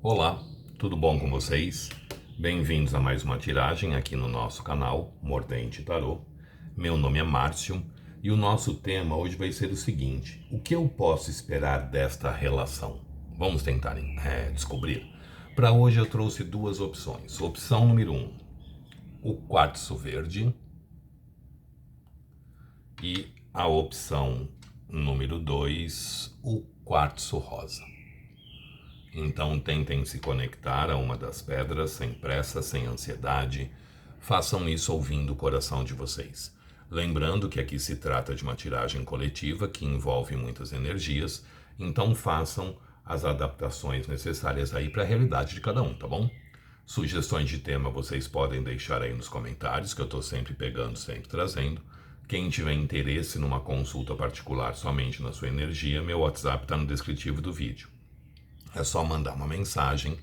Olá, tudo bom com vocês? Bem-vindos a mais uma tiragem aqui no nosso canal Mordente Tarô. Meu nome é Márcio e o nosso tema hoje vai ser o seguinte: o que eu posso esperar desta relação? Vamos tentar descobrir. Para hoje eu trouxe duas opções. Opção número 1, o quartzo verde, e a opção número 2, o quartzo rosa. Então tentem se conectar a uma das pedras sem pressa, sem ansiedade. Façam isso ouvindo o coração de vocês. Lembrando que aqui se trata de uma tiragem coletiva que envolve muitas energias, então façam as adaptações necessárias aí para a realidade de cada um, tá bom? Sugestões de tema vocês podem deixar aí nos comentários, que eu estou sempre pegando, sempre trazendo. Quem tiver interesse numa consulta particular somente na sua energia, meu WhatsApp está no descritivo do vídeo. É só mandar uma mensagem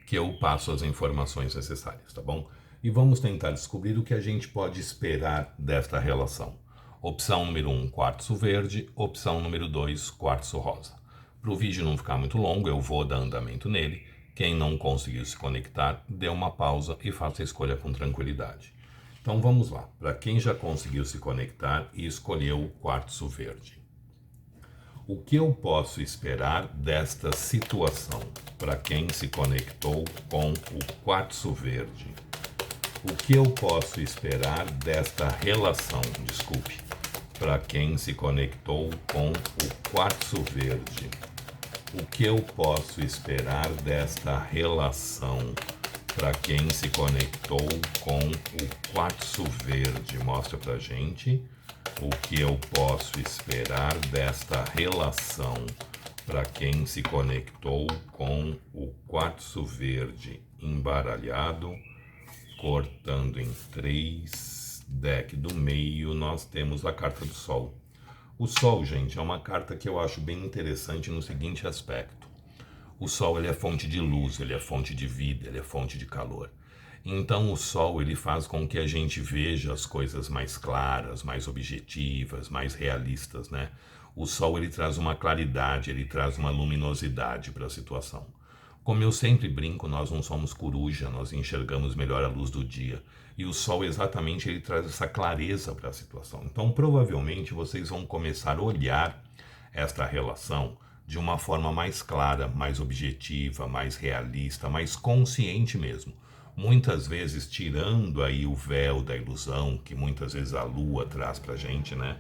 que eu passo as informações necessárias, tá bom? E vamos tentar descobrir o que a gente pode esperar desta relação. Opção número 1, quartzo verde. Opção número 2, quartzo rosa. Para o vídeo não ficar muito longo, eu vou dar andamento nele. Quem não conseguiu se conectar, dê uma pausa e faça a escolha com tranquilidade. Então vamos lá. Para quem já conseguiu se conectar e escolheu o quartzo verde. O que eu posso esperar desta situação para quem se conectou com o quartzo verde? O que eu posso esperar desta relação, para quem se conectou com o quartzo verde? O que eu posso esperar desta relação para quem se conectou com o quartzo verde? Mostra pra gente. O que eu posso esperar desta relação para quem se conectou com o quartzo verde embaralhado, cortando em 3, deck do meio, nós temos a carta do Sol. O Sol, gente, é uma carta que eu acho bem interessante no seguinte aspecto. O Sol, ele é fonte de luz, ele é fonte de vida, ele é fonte de calor. Então o Sol, ele faz com que a gente veja as coisas mais claras, mais objetivas, mais realistas, né? O Sol, ele traz uma claridade, ele traz uma luminosidade para a situação. Como eu sempre brinco, nós não somos coruja, nós enxergamos melhor a luz do dia. E o Sol, exatamente, ele traz essa clareza para a situação. Então, provavelmente, vocês vão começar a olhar esta relação de uma forma mais clara, mais objetiva, mais realista, mais consciente mesmo. Muitas vezes tirando aí o véu da ilusão que muitas vezes a lua traz pra gente, né?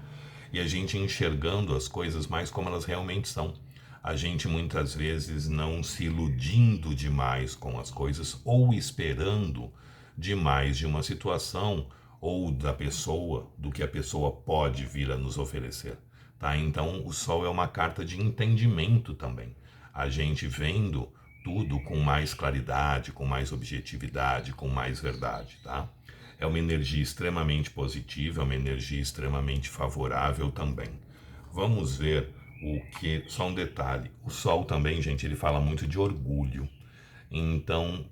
E a gente enxergando as coisas mais como elas realmente são. A gente muitas vezes não se iludindo demais com as coisas ou esperando demais de uma situação ou da pessoa, do que a pessoa pode vir a nos oferecer. Tá? Então o Sol é uma carta de entendimento também. A gente vendo tudo com mais claridade, com mais objetividade, com mais verdade, tá? É uma energia extremamente positiva, é uma energia extremamente favorável também. Vamos ver o que... Só um detalhe, o Sol também, gente, ele fala muito de orgulho. Então,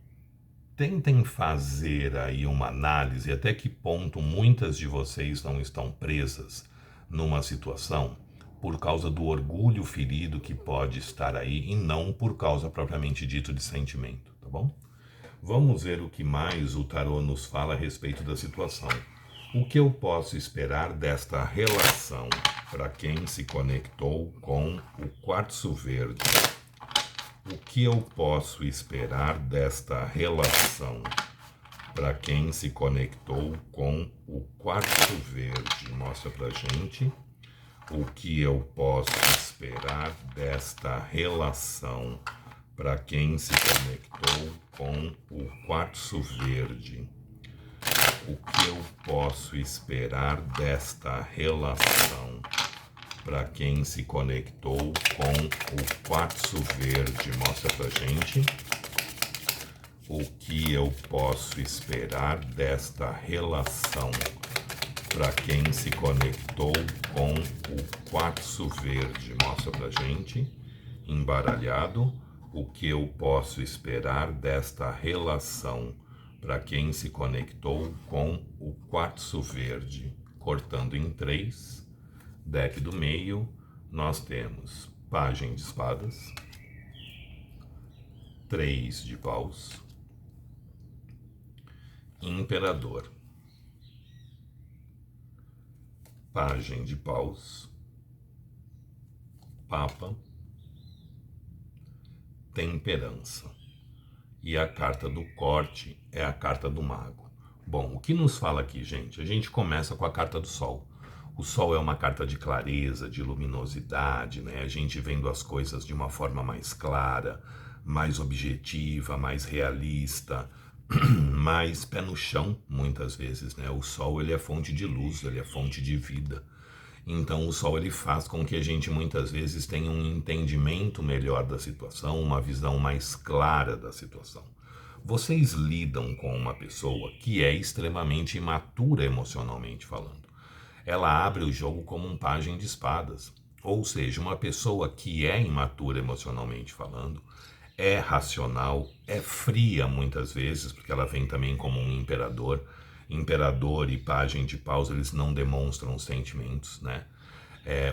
tentem fazer aí uma análise até que ponto muitas de vocês não estão presas numa situação por causa do orgulho ferido que pode estar aí e não por causa propriamente dito de sentimento, tá bom? Vamos ver o que mais o tarô nos fala a respeito da situação. O que eu posso esperar desta relação para quem se conectou com o quartzo verde? O que eu posso esperar desta relação para quem se conectou com o quartzo verde? Mostra pra gente. O que eu posso esperar desta relação para quem se conectou com o quartzo verde? O que eu posso esperar desta relação para quem se conectou com o quartzo verde? Mostra pra gente. O que eu posso esperar desta relação para quem se conectou com o quartzo verde? Mostra pra gente, embaralhado. O que eu posso esperar desta relação para quem se conectou com o quartzo verde? Cortando em 3, deck do meio, nós temos Pajem de Espadas, 3 de paus, imperador, pajem de paus, papa, temperança. E a carta do corte é a carta do mago. Bom, o que nos fala aqui, gente? A gente começa com a carta do sol. O sol é uma carta de clareza, de luminosidade, né? A gente vendo as coisas de uma forma mais clara, mais objetiva, mais realista, mais pé no chão, muitas vezes, né? O sol, ele é fonte de luz, ele é fonte de vida. Então o sol, ele faz com que a gente muitas vezes tenha um entendimento melhor da situação, uma visão mais clara da situação. Vocês lidam com uma pessoa que é extremamente imatura emocionalmente falando. Ela abre o jogo como um pajem de espadas, ou seja, uma pessoa que é imatura emocionalmente falando, é racional, é fria muitas vezes, porque ela vem também como um imperador. Imperador e pajem de paus, eles não demonstram sentimentos, né?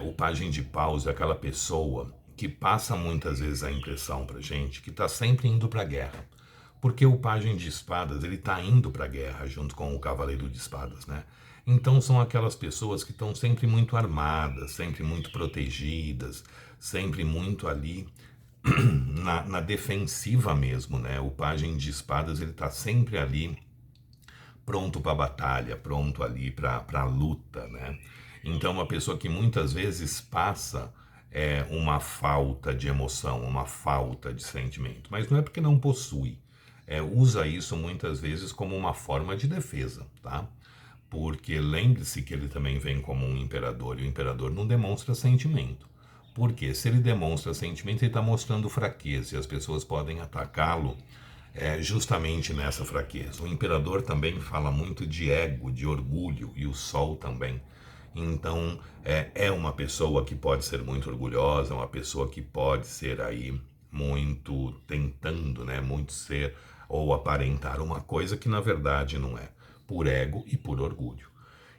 O pajem de paus é aquela pessoa que passa muitas vezes a impressão pra gente que está sempre indo para a guerra. Porque o pajem de espadas, ele está indo para a guerra junto com o cavaleiro de espadas, né? Então são aquelas pessoas que estão sempre muito armadas, sempre muito protegidas, sempre muito ali na defensiva mesmo, né? O pajem de espadas, ele está sempre ali pronto para a batalha, pronto ali para a luta, né? Então uma pessoa que muitas vezes passa uma falta de emoção, uma falta de sentimento, mas não é porque não possui, usa isso muitas vezes como uma forma de defesa, tá? Porque lembre-se que ele também vem como um imperador, e o imperador não demonstra sentimento. Porque se ele demonstra sentimento, ele está mostrando fraqueza, e as pessoas podem atacá-lo justamente nessa fraqueza. O imperador também fala muito de ego, de orgulho, e o sol também. Então, é uma pessoa que pode ser muito orgulhosa, uma pessoa que pode ser aí muito tentando, né, muito ser ou aparentar uma coisa que na verdade não é, por ego e por orgulho.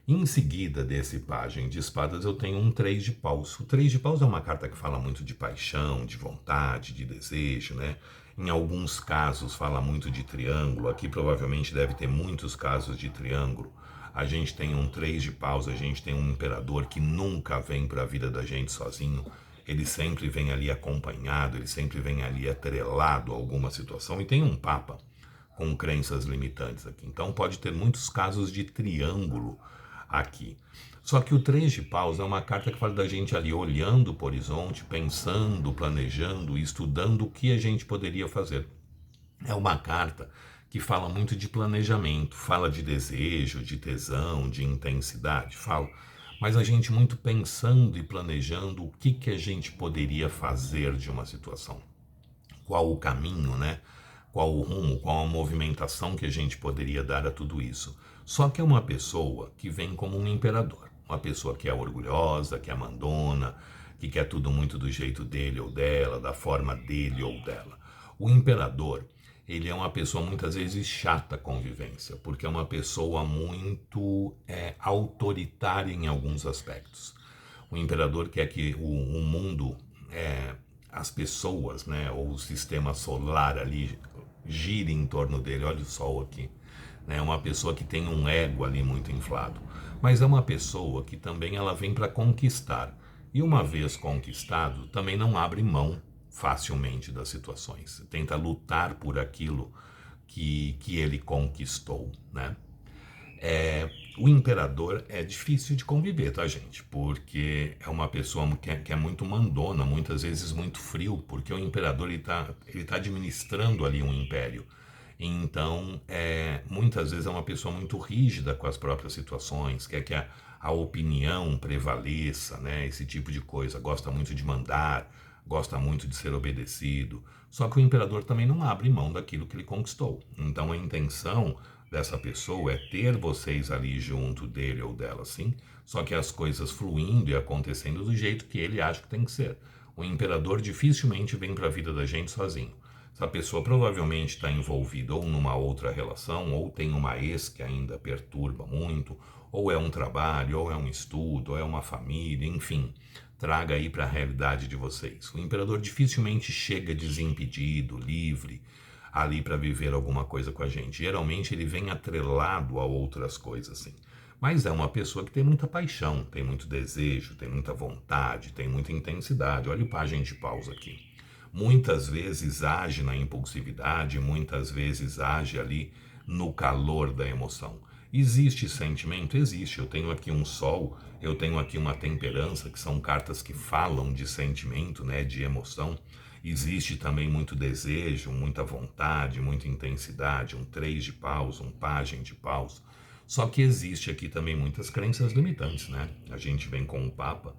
Em seguida desse pajem de espadas eu tenho um 3 de paus. O 3 de paus é uma carta que fala muito de paixão, de vontade, de desejo, né? Em alguns casos fala muito de triângulo, aqui provavelmente deve ter muitos casos de triângulo. A gente tem um 3 de paus, a gente tem um imperador que nunca vem para a vida da gente sozinho. Ele sempre vem ali acompanhado, ele sempre vem ali atrelado a alguma situação. E tem um papa com crenças limitantes aqui. Então pode ter muitos casos de triângulo aqui. Só que o 3 de paus é uma carta que fala da gente ali olhando para o horizonte, pensando, planejando, estudando o que a gente poderia fazer. É uma carta que fala muito de planejamento, fala de desejo, de tesão, de intensidade, fala. Mas a gente muito pensando e planejando o que a gente poderia fazer de uma situação. Qual o caminho, né? Qual o rumo, qual a movimentação que a gente poderia dar a tudo isso. Só que é uma pessoa que vem como um imperador. Uma pessoa que é orgulhosa, que é mandona, que quer tudo muito do jeito dele ou dela, da forma dele ou dela. O imperador, ele é uma pessoa muitas vezes chata à convivência, porque é uma pessoa muito autoritária em alguns aspectos. O imperador quer que o mundo, as pessoas, né, ou o sistema solar ali gire em torno dele. Olha o sol aqui. É uma pessoa que tem um ego ali muito inflado. Mas é uma pessoa que também ela vem para conquistar. E uma vez conquistado, também não abre mão facilmente das situações. Tenta lutar por aquilo que ele conquistou, né? O imperador é difícil de conviver, tá, gente? Porque é uma pessoa que é muito mandona, muitas vezes muito frio, porque o imperador ele tá administrando ali um império. Então, muitas vezes é uma pessoa muito rígida com as próprias situações, quer que a opinião prevaleça, né? Esse tipo de coisa. Gosta muito de mandar, gosta muito de ser obedecido. Só que o imperador também não abre mão daquilo que ele conquistou. Então, a intenção dessa pessoa é ter vocês ali junto dele ou dela, sim, só que as coisas fluindo e acontecendo do jeito que ele acha que tem que ser. O imperador dificilmente vem para a vida da gente sozinho. Essa pessoa provavelmente está envolvida ou numa outra relação, ou tem uma ex que ainda perturba muito, ou é um trabalho, ou é um estudo, ou é uma família, enfim. traga aí para a realidade de vocês. O imperador dificilmente chega desimpedido, livre, ali para viver alguma coisa com a gente. Geralmente ele vem atrelado a outras coisas, assim. Mas é uma pessoa que tem muita paixão, tem muito desejo, tem muita vontade, tem muita intensidade. Olha o pajem de paus aqui. Muitas vezes age na impulsividade, muitas vezes age ali no calor da emoção. Existe sentimento? Existe. Eu tenho aqui um sol, eu tenho aqui uma temperança, que são cartas que falam de sentimento, né, de emoção. Existe também muito desejo, muita vontade, muita intensidade, um 3 de paus, um pajem de paus. Só que existe aqui também muitas crenças limitantes, né? A gente vem com o Papa.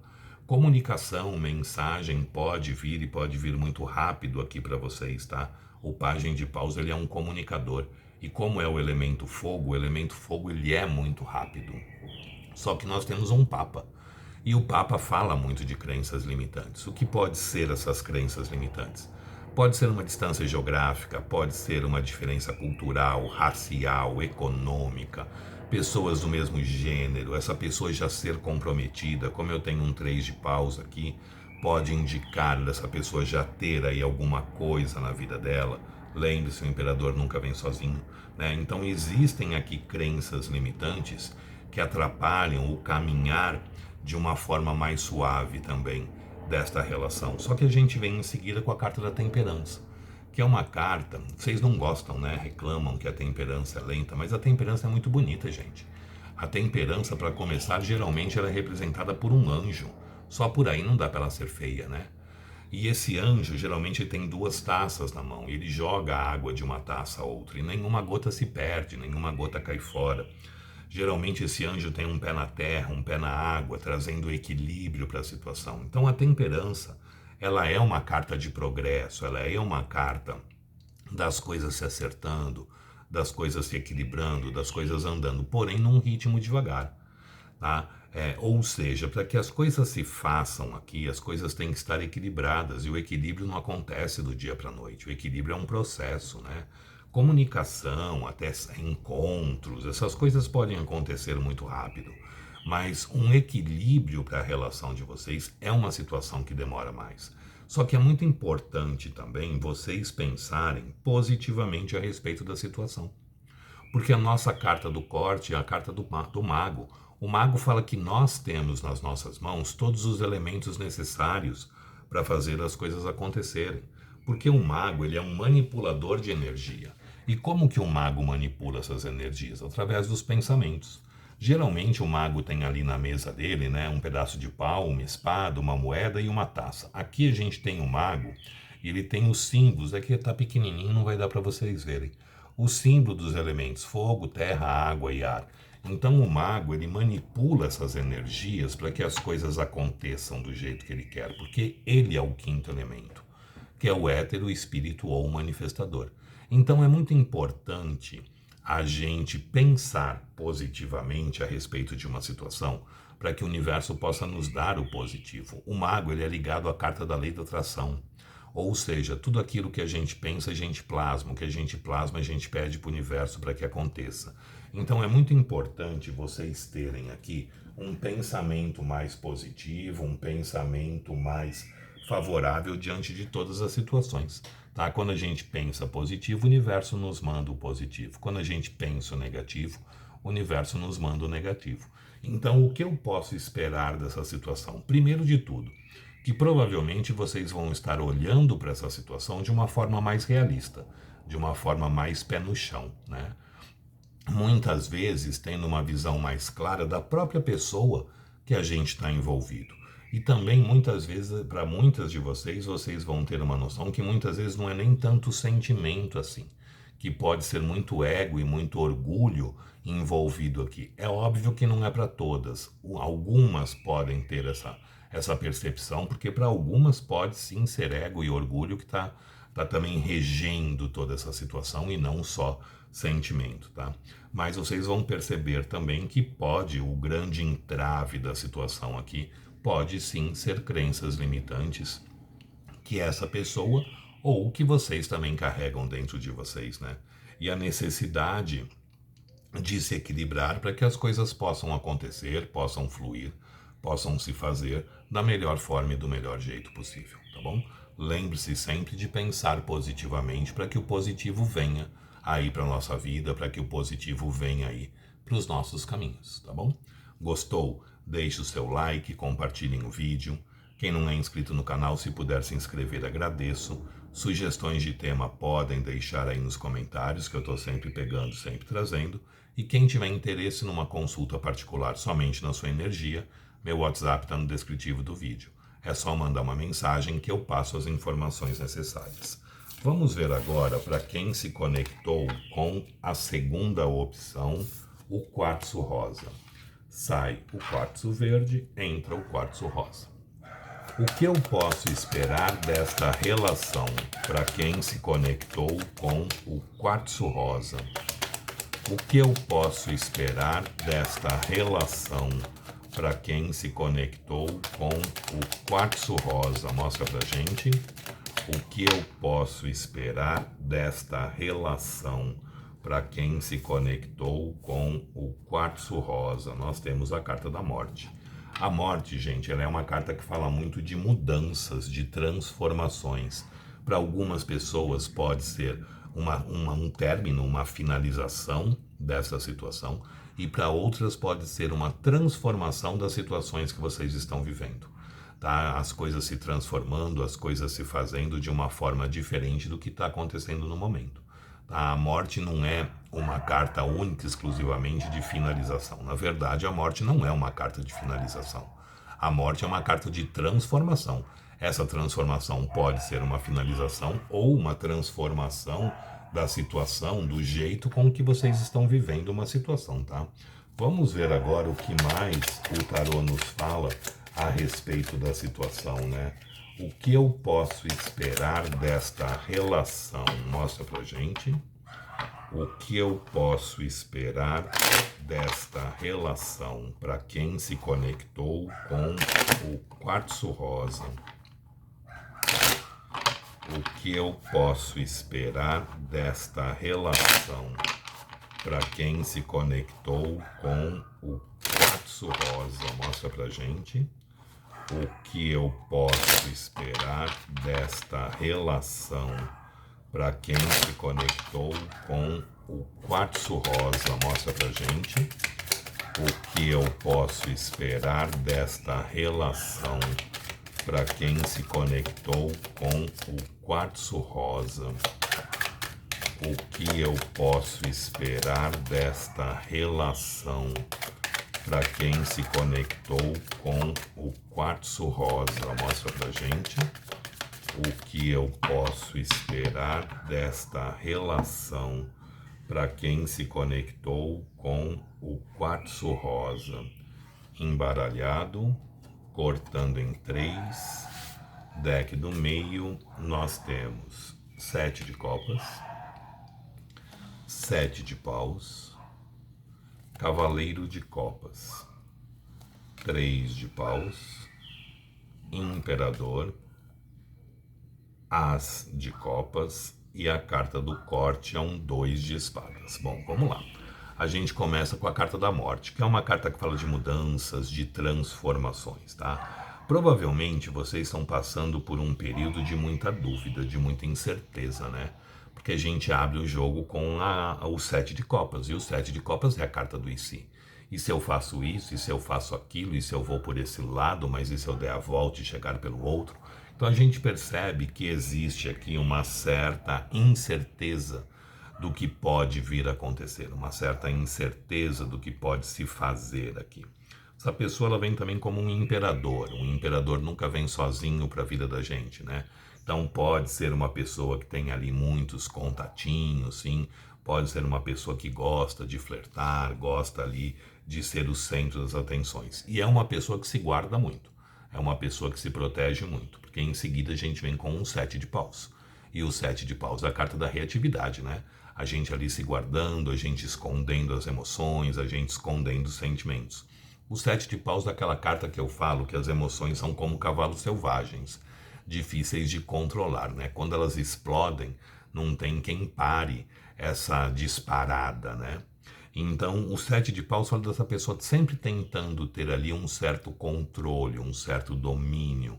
Comunicação, mensagem pode vir e pode vir muito rápido aqui para vocês, tá? O pajem de paus, ele é um comunicador. E como é o elemento fogo ele é muito rápido. Só que nós temos um Papa. E o Papa fala muito de crenças limitantes. O que pode ser essas crenças limitantes? Pode ser uma distância geográfica, pode ser uma diferença cultural, racial, econômica, pessoas do mesmo gênero, essa pessoa já ser comprometida, como eu tenho um 3 de paus aqui, pode indicar dessa pessoa já ter aí alguma coisa na vida dela. Lembre-se, o imperador nunca vem sozinho, né? Então existem aqui crenças limitantes que atrapalham o caminhar de uma forma mais suave também desta relação. Só que a gente vem em seguida com a carta da temperança, que é uma carta, vocês não gostam, né? Reclamam que a temperança é lenta, mas a temperança é muito bonita, gente. A temperança, para começar, geralmente ela é representada por um anjo. Só por aí não dá para ela ser feia, né? E esse anjo, geralmente, ele tem 2 taças na mão. Ele joga a água de uma taça a outra e nenhuma gota se perde, nenhuma gota cai fora. Geralmente esse anjo tem um pé na terra, um pé na água, trazendo equilíbrio para a situação. Então a temperança, ela é uma carta de progresso, ela é uma carta das coisas se acertando, das coisas se equilibrando, das coisas andando, porém num ritmo devagar, tá? Ou seja, para que as coisas se façam aqui, as coisas têm que estar equilibradas, e o equilíbrio não acontece do dia para a noite, o equilíbrio é um processo, né? Comunicação, até encontros, essas coisas podem acontecer muito rápido, mas um equilíbrio para a relação de vocês é uma situação que demora mais. Só que é muito importante também vocês pensarem positivamente a respeito da situação. Porque a nossa carta do corte é a carta do mago. O mago fala que nós temos nas nossas mãos todos os elementos necessários para fazer as coisas acontecerem. Porque o mago, ele é um manipulador de energia. E como que o mago manipula essas energias? Através dos pensamentos. Geralmente o mago tem ali na mesa dele, né, um pedaço de pau, uma espada, uma moeda e uma taça. Aqui a gente tem o mago, e ele tem os símbolos, aqui está pequenininho, não vai dar para vocês verem. O símbolo dos elementos fogo, terra, água e ar. Então o mago, ele manipula essas energias para que as coisas aconteçam do jeito que ele quer, porque ele é o 5º elemento, que é o éter, o espírito ou o manifestador. Então é muito importante a gente pensar positivamente a respeito de uma situação para que o universo possa nos dar o positivo. O mago, ele é ligado à carta da lei da atração. Ou seja, tudo aquilo que a gente pensa, a gente plasma. O que a gente plasma, a gente pede para o universo para que aconteça. Então é muito importante vocês terem aqui um pensamento mais positivo, um pensamento mais favorável diante de todas as situações. Tá? Quando a gente pensa positivo, o universo nos manda o positivo. Quando a gente pensa o negativo, o universo nos manda o negativo. Então, o que eu posso esperar dessa situação? Primeiro de tudo, que provavelmente vocês vão estar olhando para essa situação de uma forma mais realista, de uma forma mais pé no chão, né? Muitas vezes tendo uma visão mais clara da própria pessoa que a gente está envolvido. E também, muitas vezes, para muitas de vocês, vocês vão ter uma noção que muitas vezes não é nem tanto sentimento assim, que pode ser muito ego e muito orgulho envolvido aqui. É óbvio que não é para todas. Algumas podem ter essa percepção, porque para algumas pode sim ser ego e orgulho que está também regendo toda essa situação e não só sentimento, tá? Mas vocês vão perceber também que o grande entrave da situação aqui pode sim ser crenças limitantes que essa pessoa ou que vocês também carregam dentro de vocês, né? E a necessidade de se equilibrar para que as coisas possam acontecer, possam fluir possam se fazer da melhor forma e do melhor jeito possível, tá bom? Lembre-se sempre de pensar positivamente para que o positivo venha aí para a nossa vida, para que o positivo venha aí para os nossos caminhos, tá bom? Gostou? Deixe o seu like, compartilhem o vídeo. Quem não é inscrito no canal, se puder se inscrever, agradeço. Sugestões de tema podem deixar aí nos comentários, que eu estou sempre pegando, sempre trazendo. E quem tiver interesse numa consulta particular somente na sua energia, meu WhatsApp está no descritivo do vídeo. É só mandar uma mensagem que eu passo as informações necessárias. Vamos ver agora para quem se conectou com a segunda opção, o quartzo rosa. Sai o quartzo verde, entra o quartzo rosa. O que eu posso esperar desta relação para quem se conectou com o quartzo rosa? O que eu posso esperar desta relação para quem se conectou com o quartzo rosa? Mostra pra gente. O que eu posso esperar desta relação para quem se conectou com o quartzo rosa? Nós temos a carta da morte. A morte, gente, ela é uma carta que fala muito de mudanças, de transformações. Para algumas pessoas pode ser um término, uma finalização dessa situação, e para outras pode ser uma transformação das situações que vocês estão vivendo. Tá? As coisas se transformando, as coisas se fazendo de uma forma diferente do que está acontecendo no momento. A morte não é uma carta única, exclusivamente de finalização. Na verdade, a morte não é uma carta de finalização. A morte é uma carta de transformação. Essa transformação pode ser uma finalização ou uma transformação da situação, do jeito com que vocês estão vivendo uma situação, tá? Vamos ver agora o que mais o tarô nos fala a respeito da situação, né? O que eu posso esperar desta relação? Mostra pra gente. O que eu posso esperar desta relação para quem se conectou com o quartzo rosa? O que eu posso esperar desta relação para quem se conectou com o quartzo rosa? Mostra pra gente. O que eu posso esperar desta relação para quem se conectou com o quartzo rosa? Mostra pra gente. O que eu posso esperar desta relação para quem se conectou com o quartzo rosa? O que eu posso esperar desta relação para quem se conectou com o quartzo rosa? Mostra pra gente. O que eu posso esperar desta relação para quem se conectou com o quartzo rosa? Embaralhado, cortando em 3, deck do meio, nós temos 7 de copas, 7 de paus, cavaleiro de copas, 3 de paus, imperador, as de copas e a carta do corte é um 2 de espadas. Bom, vamos lá. A gente começa com a carta da morte, que é uma carta que fala de mudanças, de transformações, tá? Provavelmente vocês estão passando por um período de muita dúvida, de muita incerteza, né? Porque a gente abre o jogo com o 7 de copas, e o 7 de copas é a carta do e se. E se eu faço isso, e se eu faço aquilo, e se eu vou por esse lado, mas e se eu der a volta e chegar pelo outro? Então a gente percebe que existe aqui uma certa incerteza do que pode vir a acontecer, uma certa incerteza do que pode se fazer aqui. Essa pessoa ela vem também como um imperador nunca vem sozinho para a vida da gente, né? Então pode ser uma pessoa que tem ali muitos contatinhos, sim, pode ser uma pessoa que gosta de flertar, gosta ali de ser o centro das atenções. E é uma pessoa que se guarda muito, é uma pessoa que se protege muito, porque em seguida a gente vem com um 7 de paus. E o 7 de paus é a carta da reatividade, né? A gente ali se guardando, a gente escondendo as emoções, a gente escondendo os sentimentos. O 7 de paus daquela carta que eu falo que as emoções são como cavalos selvagens, difíceis de controlar, né? Quando elas explodem, não tem quem pare essa disparada, né? Então, o 7 de paus fala dessa pessoa sempre tentando ter ali um certo controle, um certo domínio,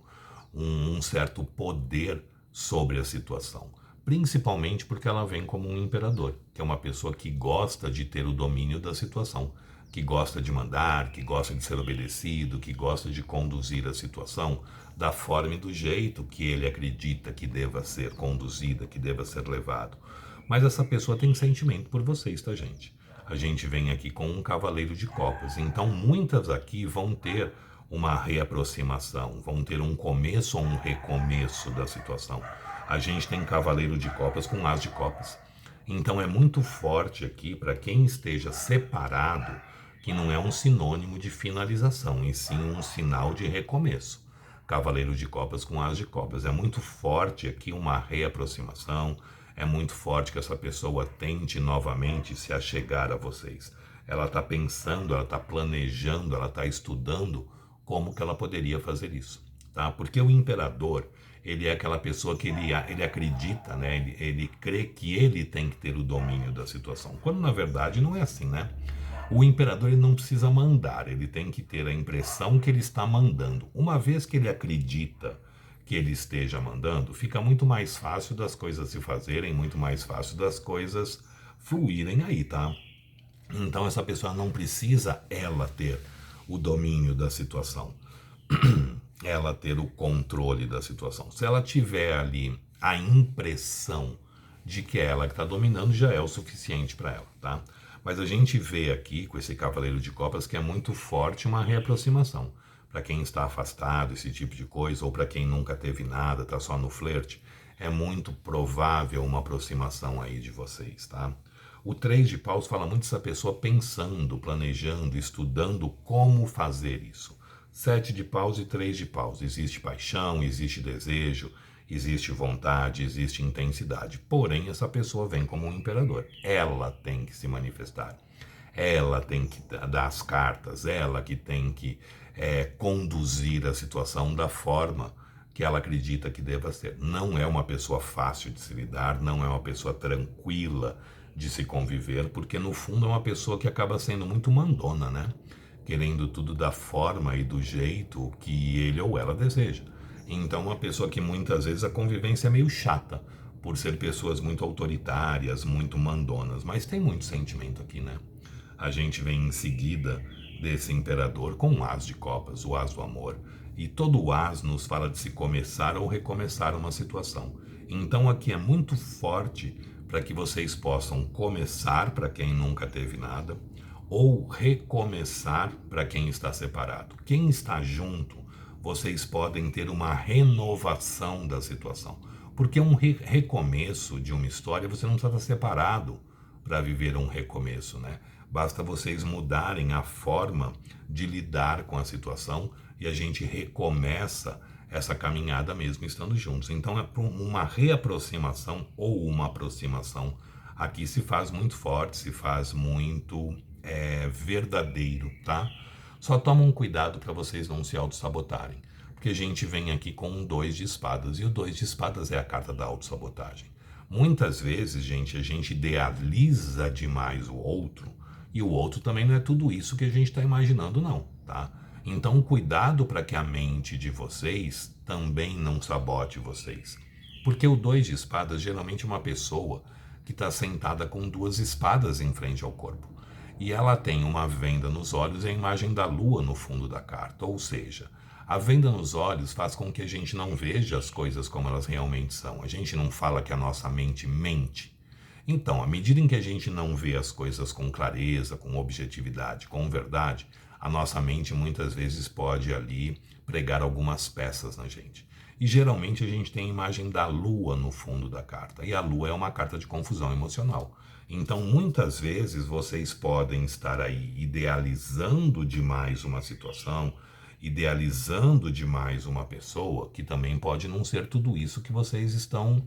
um certo poder sobre a situação. Principalmente porque ela vem como um imperador, que é uma pessoa que gosta de ter o domínio da situação, que gosta de mandar, que gosta de ser obedecido, que gosta de conduzir a situação da forma e do jeito que ele acredita que deva ser conduzida, que deva ser levado. Mas essa pessoa tem sentimento por vocês, tá, gente? A gente vem aqui com um cavaleiro de copas, então muitas aqui vão ter uma reaproximação, vão ter um começo ou um recomeço da situação. A gente tem cavaleiro de copas com as de copas. Então é muito forte aqui para quem esteja separado, que não é um sinônimo de finalização, e sim um sinal de recomeço. Cavaleiro de copas com as de copas. É muito forte aqui uma reaproximação, é muito forte que essa pessoa tente novamente se achegar a vocês. Ela está pensando, ela está planejando, ela está estudando como que ela poderia fazer isso, tá? Porque o imperador, ele é aquela pessoa que ele acredita, né? Ele crê que ele tem que ter o domínio da situação, quando na verdade não é assim, né? O imperador ele não precisa mandar, ele tem que ter a impressão que ele está mandando. Uma vez que ele acredita que ele esteja mandando, fica muito mais fácil das coisas se fazerem, muito mais fácil das coisas fluírem aí, tá? Então essa pessoa não precisa ela ter o domínio da situação, ela ter o controle da situação. Se ela tiver ali a impressão de que é ela que está dominando, já é o suficiente para ela, tá? Mas a gente vê aqui com esse cavaleiro de copas que é muito forte uma reaproximação. Para quem está afastado, esse tipo de coisa, ou para quem nunca teve nada, está só no flerte, é muito provável uma aproximação aí de vocês, tá? O 3 de paus fala muito dessa pessoa pensando, planejando, estudando como fazer isso. 7 de paus e 3 de paus. Existe paixão, existe desejo, existe vontade, existe intensidade. Porém, essa pessoa vem como um imperador. Ela tem que se manifestar. Ela tem que dar as cartas, ela que tem que conduzir a situação da forma que ela acredita que deva ser. Não é uma pessoa fácil de se lidar, não é uma pessoa tranquila de se conviver, porque no fundo é uma pessoa que acaba sendo muito mandona, né? Querendo tudo da forma e do jeito que ele ou ela deseja. Então, uma pessoa que muitas vezes a convivência é meio chata, por ser pessoas muito autoritárias, muito mandonas, mas tem muito sentimento aqui, né? A gente vem em seguida desse imperador com o as de copas, o as do amor, e todo o as nos fala de se começar ou recomeçar uma situação. Então aqui é muito forte para que vocês possam começar para quem nunca teve nada, ou recomeçar para quem está separado. Quem está junto, vocês podem ter uma renovação da situação. Porque um recomeço de uma história, você não precisa estar separado para viver um recomeço, né? Basta vocês mudarem a forma de lidar com a situação e a gente recomeça essa caminhada mesmo estando juntos. Então é uma reaproximação ou uma aproximação aqui se faz muito forte, se faz muito verdadeiro, tá? Só tomam cuidado para vocês não se auto-sabotarem, porque a gente vem aqui com um 2 de espadas, e o 2 de espadas é a carta da autossabotagem. Muitas vezes, gente, a gente idealiza demais o outro, e o outro também não é tudo isso que a gente está imaginando, não, tá? Então, cuidado para que a mente de vocês também não sabote vocês. Porque o 2 de espadas geralmente é uma pessoa que está sentada com 2 espadas em frente ao corpo. E ela tem uma venda nos olhos e a imagem da lua no fundo da carta. Ou seja, a venda nos olhos faz com que a gente não veja as coisas como elas realmente são. A gente não fala que a nossa mente mente. Então, à medida em que a gente não vê as coisas com clareza, com objetividade, com verdade, a nossa mente muitas vezes pode ali pregar algumas peças na gente. E geralmente a gente tem a imagem da lua no fundo da carta. E a lua é uma carta de confusão emocional. Então, muitas vezes vocês podem estar aí idealizando demais uma situação, idealizando demais uma pessoa, que também pode não ser tudo isso que vocês estão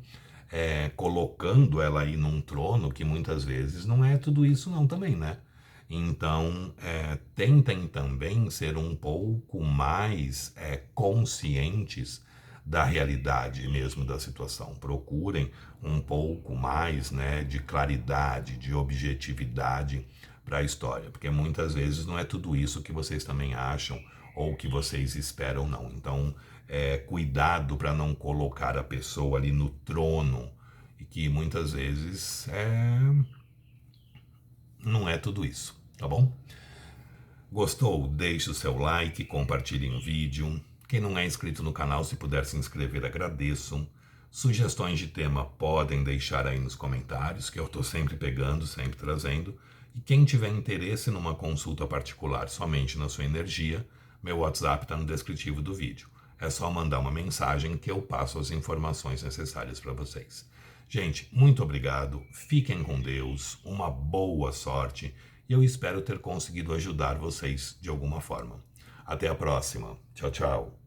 colocando ela aí num trono, que muitas vezes não é tudo isso não também, né? Então, tentem também ser um pouco mais conscientes da realidade mesmo da situação. Procurem um pouco mais, né, de claridade, de objetividade para a história, porque muitas vezes não é tudo isso que vocês também acham ou que vocês esperam, não. Então, cuidado para não colocar a pessoa ali no trono, e que muitas vezes não é tudo isso, tá bom? Gostou? Deixe o seu like, compartilhe o vídeo. Quem não é inscrito no canal, se puder se inscrever, agradeço. Sugestões de tema podem deixar aí nos comentários, que eu estou sempre pegando, sempre trazendo. E quem tiver interesse numa consulta particular somente na sua energia, meu WhatsApp está no descritivo do vídeo. É só mandar uma mensagem que eu passo as informações necessárias para vocês. Gente, muito obrigado, fiquem com Deus, uma boa sorte e eu espero ter conseguido ajudar vocês de alguma forma. Até a próxima. Tchau, tchau.